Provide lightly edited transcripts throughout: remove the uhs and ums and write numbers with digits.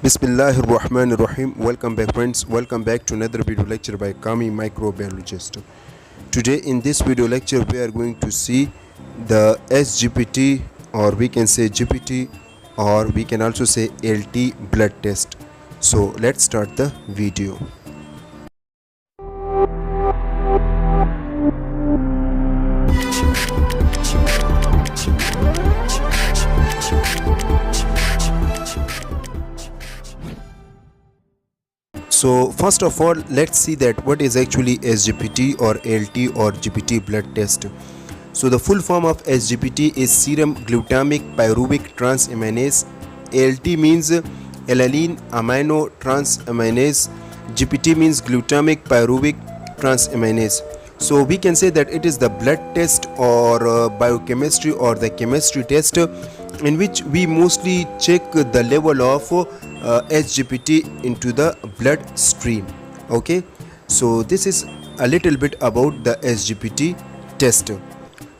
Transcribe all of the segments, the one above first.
Bismillahirrahmanirrahim. Welcome back, friends. Welcome back to another video lecture by Kami microbiologist. Today in this video lecture we are going to see the SGPT, or we can say GPT, or we can also say LT blood test. So let's start the video. So first of all, let's see that what is actually SGPT or LT or GPT blood test. So the full form of SGPT is serum glutamic pyruvic transaminase. LT means alanine amino transaminase. GPT means glutamic pyruvic transaminase. So we can say that it is the blood test or biochemistry or the chemistry test in which we mostly check the level of SGPT into the blood stream. Okay, so this is a little bit about the SGPT test.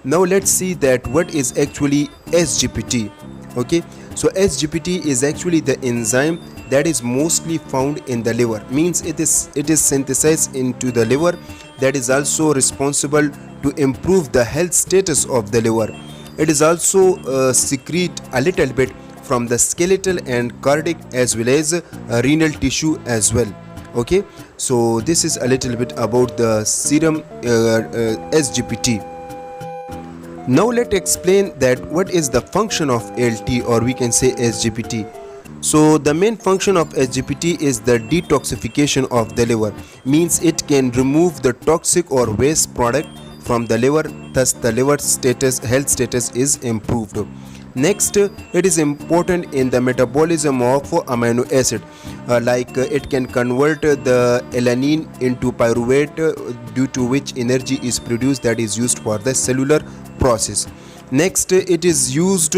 Now let's see that what is actually SGPT. Okay, so SGPT is actually the enzyme that is mostly found in the liver. Means it is synthesized into the liver, that is also responsible to improve the health status of the liver. It is also secrete a little bit from the skeletal and cardiac as well as renal tissue as well. Okay, so this is a little bit about the serum SGPT. Now let's explain that what is the function of LT, or we can say SGPT. So the main function of SGPT is the detoxification of the liver. Means it can remove the toxic or waste product from the liver, thus the liver health status is improved. Next, it is important in the metabolism of amino acid, it can convert the alanine into pyruvate, due to which energy is produced that is used for the cellular process. Next, it is used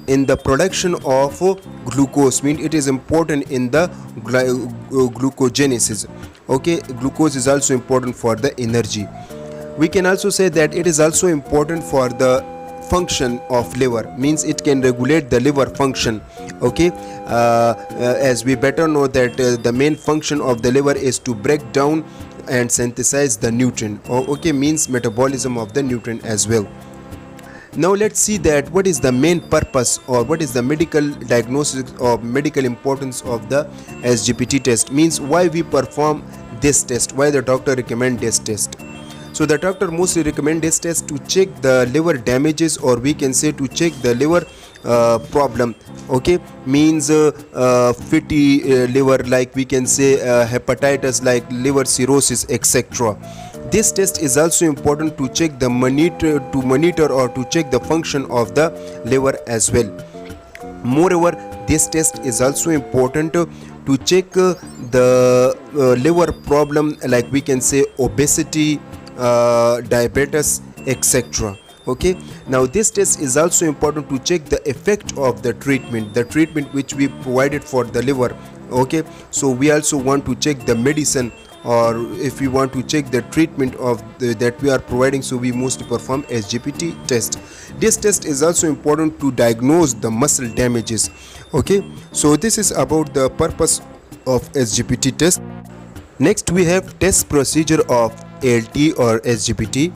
in the production of glucose, means it is important in the glucogenesis. Okay, glucose is also important for the energy. We can also say that it is also important for the function of liver, means it can regulate the liver function. Okay, as we better know that the main function of the liver is to break down and synthesize the nutrient. Okay, means metabolism of the nutrient as well. Now let's see that what is the main purpose or what is the medical diagnosis or medical importance of the SGPT test, means why we perform this test, why the doctor recommend this test. So the doctor mostly recommend this test to check the liver damages, or we can say to check the liver problem. Okay, means fatty liver, like we can say hepatitis, like liver cirrhosis, etc. This test is also important to check the monitor or to check the function of the liver as well. Moreover, this test is also important to check the liver problem, like we can say obesity, diabetes, etc. Okay, now this test is also important to check the effect of the treatment which we provided for the liver. Okay, so we also want to check the medicine, or if we want to check the treatment of that we are providing, so we mostly perform SGPT test. This test is also important to diagnose the muscle damages. Okay, so this is about the purpose of SGPT test. Next, we have test procedure of LT or SGPT.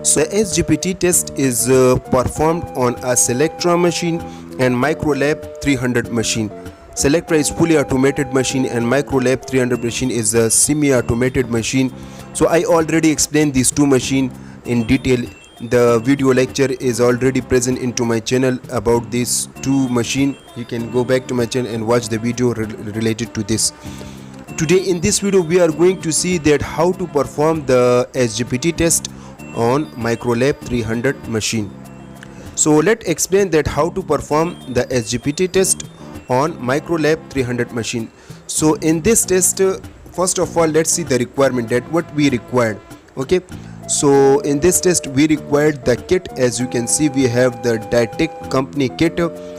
So the SGPT test is performed on a Selectra machine and Microlab 300 machine. Selectra is fully automated machine and Microlab 300 machine is a semi-automated machine. So I already explained these two machines in detail. The video lecture is already present into my channel about these two machines. You can go back to my channel and watch the video related to this. Today in this video we are going to see that how to perform the SGPT test on Microlab 300 machine. So let's explain that how to perform the SGPT test on Microlab 300 machine. So in this test, first of all, let's see the requirement, that what we required. Okay, so in this test we required the kit. As you can see, we have the Ditec company kit.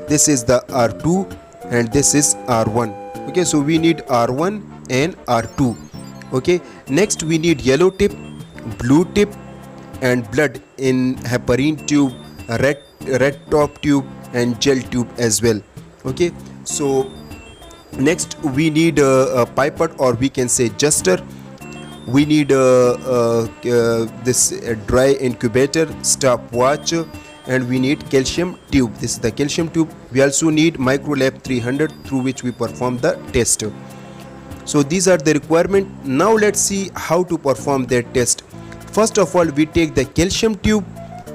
This is the R2 and this is R1. Okay, so we need R1 and R2. Okay, next we need yellow tip, blue tip and blood in heparin tube, red top tube and gel tube as well. Okay, so Next we need a pipette, or we can say juster. We need this dry incubator, stopwatch, and we need calcium tube. This is the calcium tube. We also need microlab 300 through which we perform the test. So these are the requirement. Now let's see how to perform that test. First of all, we take the calcium tube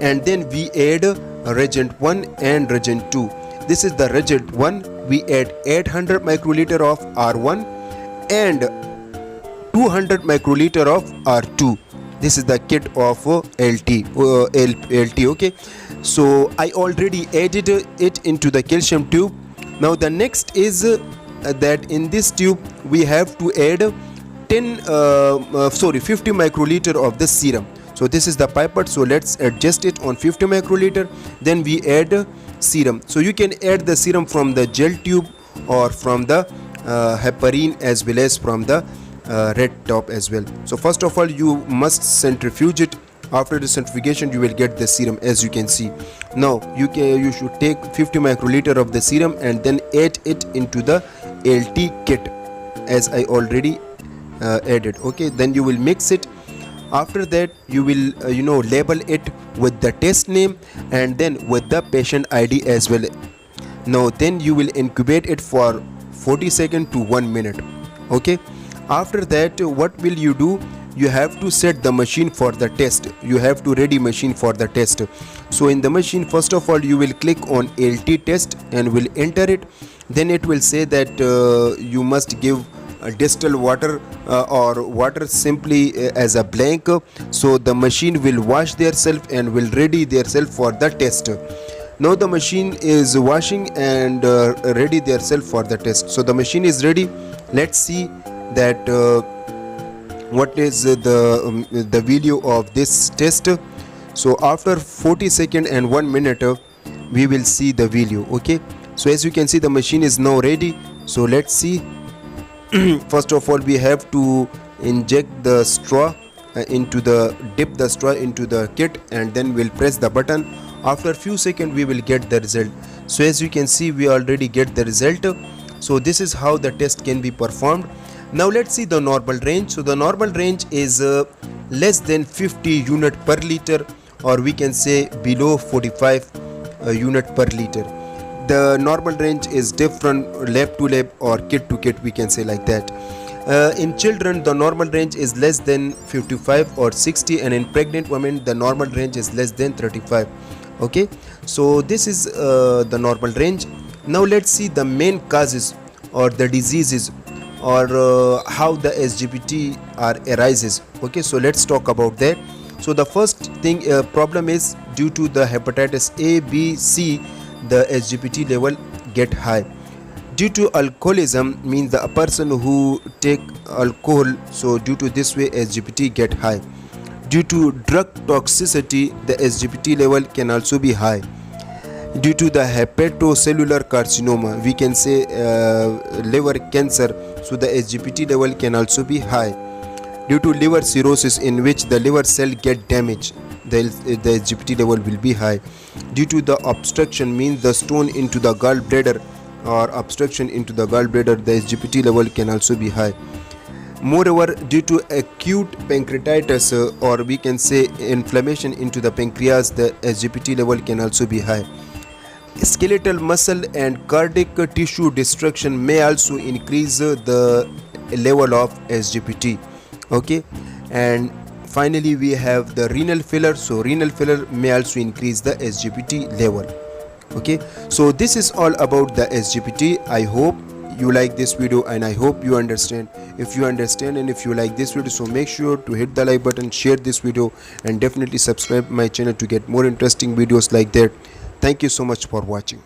and then we add reagent 1 and reagent 2. This is the reagent 1. We add 800 microliter of R1 and 200 microliter of R2. This is the kit of LT. Okay, so I already added it into the calcium tube. Now the next is that in this tube we have to add 50 microliter of the serum. So this is the pipette, so let's adjust it on 50 microliter. Then we add serum. So you can add the serum from the gel tube or from the heparin, as well as from the red top as well. So first of all, you must centrifuge it. After the centrifugation, you will get the serum, as you can see. Now you should take 50 microliter of the serum and then add it into the LT kit, as I already added. Okay, then you will mix it. After that, you will label it with the test name and then with the patient ID as well. Now then you will incubate it for 40 seconds to 1 minute. Okay, after that, what will you do? You have to set the machine for the test. You have to ready machine for the test. So in the machine, first of all, you will click on LT test and will enter it. Then it will say that you must give distilled water or water simply as a blank. So the machine will wash theirself and will ready theirself for the test. Now the machine is washing and ready theirself for the test. So the machine is ready. Let's see that what is the video of this test. So after 40 seconds and 1 minute, we will see the video. Okay, so as you can see, the machine is now ready. So let's see. First of all, we have to inject the straw dip the straw into the kit, and then we'll press the button. After a few seconds, we will get the result. So as you can see, we already get the result. So this is how the test can be performed. Now let's see the normal range. So the normal range is less than 50 unit per liter, or we can say below 45 unit per liter. The normal range is different lab to lab or kit to kit, we can say like that. In children, the normal range is less than 55 or 60, and in pregnant women, the normal range is less than 35. Okay, so this is the normal range. Now let's see the main causes or the diseases, or how the SGPT arises. Okay, so let's talk about that. So the first thing problem is due to the hepatitis A, B, C, the SGPT level get high. Due to alcoholism, means a person who take alcohol, so due to this way SGPT get high. Due to drug toxicity, the SGPT level can also be high. Due to the hepatocellular carcinoma, we can say liver cancer, so the SGPT level can also be high. Due to liver cirrhosis, in which the liver cell get damaged, the SGPT level will be high. Due to the obstruction, means the stone into the gallbladder or obstruction into the gallbladder, the SGPT level can also be high. Moreover, due to acute pancreatitis, or we can say inflammation into the pancreas, the SGPT level can also be high. Skeletal muscle and cardiac tissue destruction may also increase the level of SGPT. Okay, and finally we have the renal failure. So renal failure may also increase the SGPT level. Okay, so this is all about the SGPT. I hope you like this video and I hope you understand. If you understand and if you like this video, so make sure to hit the like button, share this video, and definitely subscribe my channel to get more interesting videos like that. Thank you so much for watching.